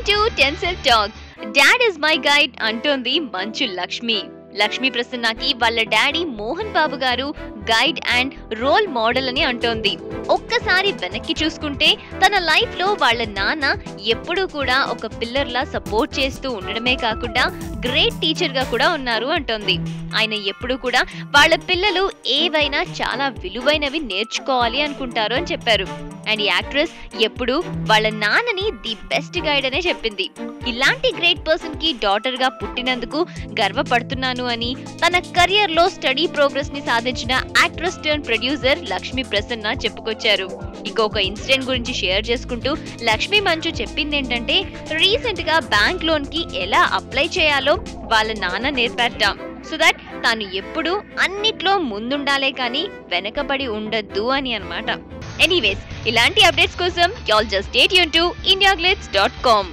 To tinsel talk. Dad is my guide అంటోంది మంచు లక్ష్మి. లక్ష్మీ ప్రసన్నకి వాళ్ళ daddy Mohan Babu గారు గైడ్ అండ్ రోల్ మోడల్ అని అంటోంది. ఒక్కసారి వెనక్కి చూసుకుంటే తన లైఫ్ లో వాళ్ళ నాన్న ఎప్పుడూ కూడా ఒక పిల్లర్ లా సపోర్ట్ చేస్తూ ఉండడమే కాకుండా గ్రేట్ టీచర్ గా కూడా ఉన్నారు అంటోంది. ఆయన ఎప్పుడు కూడా వాళ్ళ పిల్లలు ఏవైనా చాలా విలువైనవి నేర్చుకోవాలి అనుకుంటారు అని చెప్పారు. అండ్ ఈ యాక్ట్రెస్ ఎప్పుడు వాళ్ళ నాన్నని ది బెస్ట్ గైడ్ అనే చెప్పింది. ఇలాంటి గ్రేట్ పర్సన్ కి డాటర్ గా పుట్టినందుకు గర్వపడుతున్నాను అని తన కెరియర్ లో స్టడీ ప్రోగ్రెస్ ని సాధించిన actress turn producer Lakshmi Prasanna చెప్పుకొచ్చారు. ఇంకొక ఇన్సిడెంట్ గురించి షేర్ చేసుకుంటూ లక్ష్మీ మంచు చెప్పింది ఏంటంటే, రీసెంట్ గా బ్యాంక్ లోన్ కి ఎలా అప్లై చేయాలో వాళ్ళ నాన్న నేర్పారట. సో దట్ తాను ఎప్పుడు అన్నిట్లో ముందుండాలే కానీ వెనకబడి ఉండద్దు అని అన్నమాట. ఎనీవేస్, ఇలాంటి అప్డేట్స్ కోసం y'all just stay tuned to indiaglitz.com.